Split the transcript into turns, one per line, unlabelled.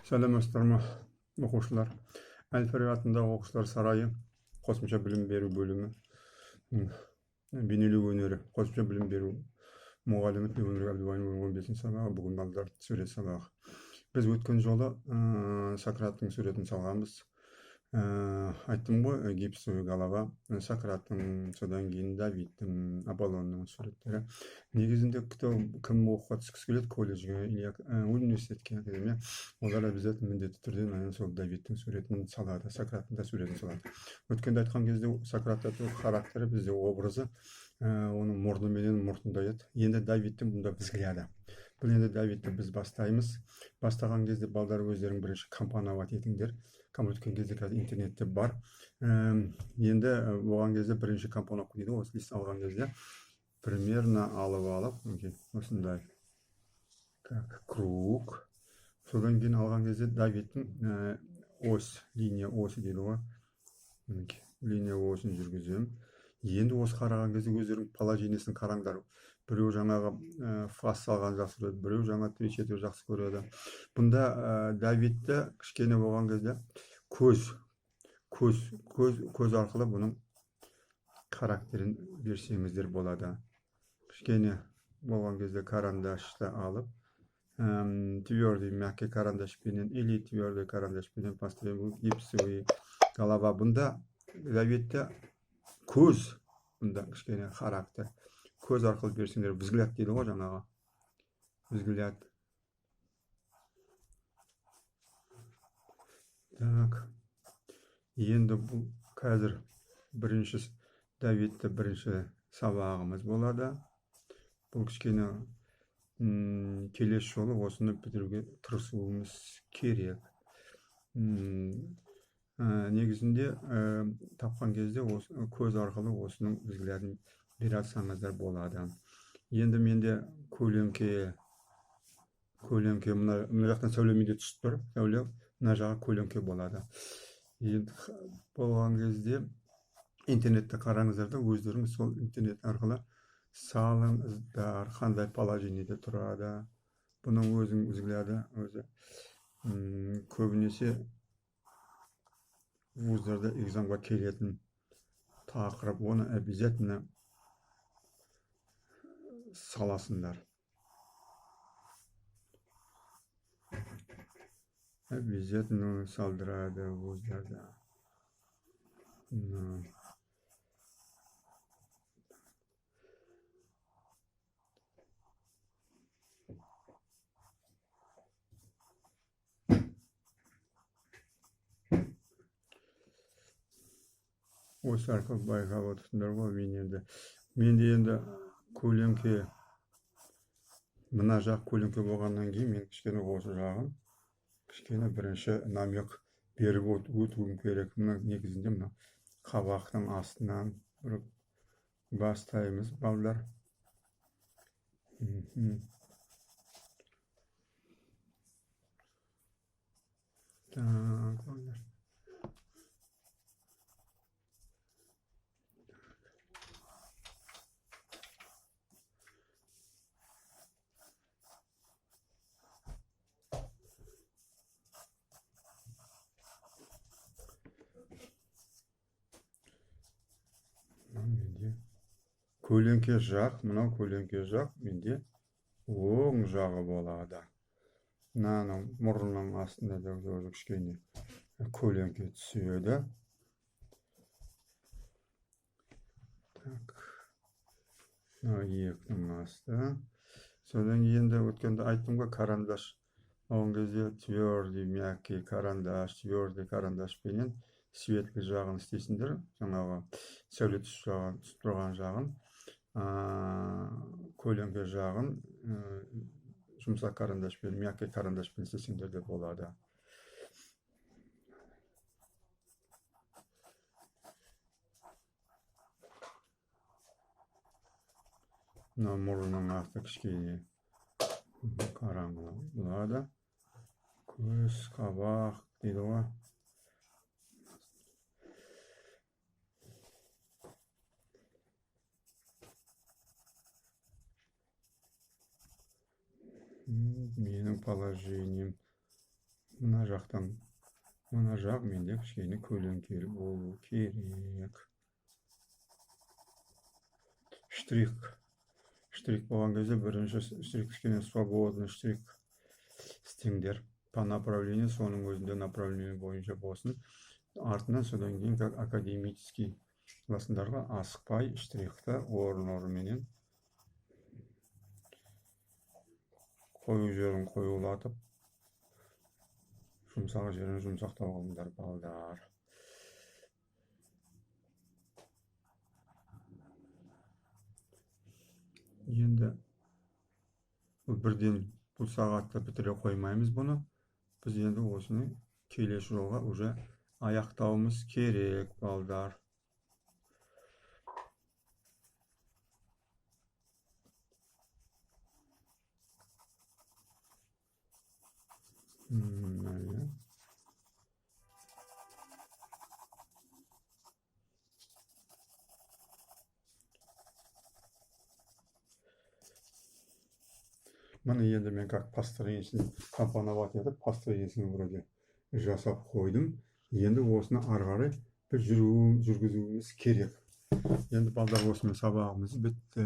Сәлеметсіздер ме, оқушылар? Әл-Фараби атындағы оқушылар сарайы қосымша білім беру бөлімі бейнелеу өнері қосымша білім беру мұғалімі Өмірбек Әбдуайымовның 15 сабағы, бүгін балдар сурет сабағы. Біз өткен жолы Сократтың суретін салғанбыз. Айттым ғой, гипсовый голова, Сократтың, содан кейін Давидтің, Аполлонның суреттері. Негізінде кім оқуға түскісі келеді, колледжге или университетке, академия, олар обязательно міндетті түрде сол Давидтің суретін салады, Сократтың да суретін салады. Өткенде айтқан кезде Сократтың характері бізде образы, оның мұрнымен мұртында еді. Енді Давидтің бұнда взгляды. Бұл енді Давидті біз бастаймыз. Бастаған кезде балдар өздерің бірінші компоновать етіңдер. Өткен кезде қазір интернетте бар. Енді болған кезде бірінші компоновка дейді, осы лист алған кезде примерно алып, осындай как круг. Содан кейін алған кезде Давидтің ось, линия осы дейді ғой. Линия осын жүргіземін. Енді осы қараған кезде өздерің положениесін қараңдар. Біреу жаңағы фас салған жақсы көреді, біреу жаңа три-четвер жақсы көреді. Бұнда Давидті кішкене болған кезде көз арқылы бұның характерін берсеңіздер болады. Кішкене болған кезде карандашты алып, твердый мягкий карандашпенен или твердый карандашпенен поставим гипсовый голова. Бұнда Давидті көз, бұнда кішкене характер. Көз арқылы берсеңдер, взгляд дейді ғой жаңағы. Взгляд. Так. Енді бұл қазір бірінші Давидті бірінші сабағымыз болады. Бұл кішкене келесі жолы осыны бітіруге тырысуымыз керек. Негізінде тапқан кезде көз арқылы осының взглядын бере алсаңыздар болады. Енді менде көлеңке мына жақтан сәулемеде түсіп тұр. Сәуле мына жағы көлеңке болады. Енді болған кезде интернетте қараңыздар да өздеріңіз сол интернет арқылы салыңыздар, қандай положениеде тұрады. Бұның өзінің взгляды өзі көбінесе вуздарда экзамға келетін тақырып, оны обязательно саласындар. Обязательно салдырады вуздарда. Осы арқылы байқап отырсыңдар ғой, менде енді көлеңке, мына жақ көлеңке болғаннан кейін мен кішкене осы жағын кішкене бірінші намек беріп өтуім керек. Мына негізінде мына қабақтың астынан бастаймыз балдар. Так, балдар. Көлеңке жақ, мынау көлеңке жақ менде оң жағы болады. Мынаның мұрнының астында да кішкене көлеңке түседі. Так. Екінің асты. Содан енді өткенде айттым ғой, карандаш. Оған кезде твердый, мягкий карандаш, твердый карандашпенен светлый жағын істейсіңдер. Жаңағы сәуле түсіп тұрған жағын. Көлеңке жағын жұмсақ карандашпен, мягкий карандашпен істесеңдер де болады. Мына мұрнының асты кішкене қараңғы болады. Көз, қабақ дейді ғой. Менің положением Mına jaktan mına jak mende kişini kölönkeli boluu kerek. Штрих. Штрих болған кезде бірінші штрих кішкене свободный штрих істеңдер. По направлению, соның өзінде направление бойынша болсын. Артынан содан кейін как академический классындарға асықпай штрихті орын-орынменен қою жерін қоюлатып, жұмсақ жерін жұмсақтау қылыңдар балдар. Енді бұл бірден бұл сағатта бітіре қоймаймыз бұны. Біз енді осыны келесі жолға уже аяқтауымыз керек балдар. Мына енді мен как построениесін компоновать етіп, построениесін вроде жасап қойдым. Енді осыны ары қарай бір жүргізуіміз керек. Енді балдар осымен сабағымыз бітті.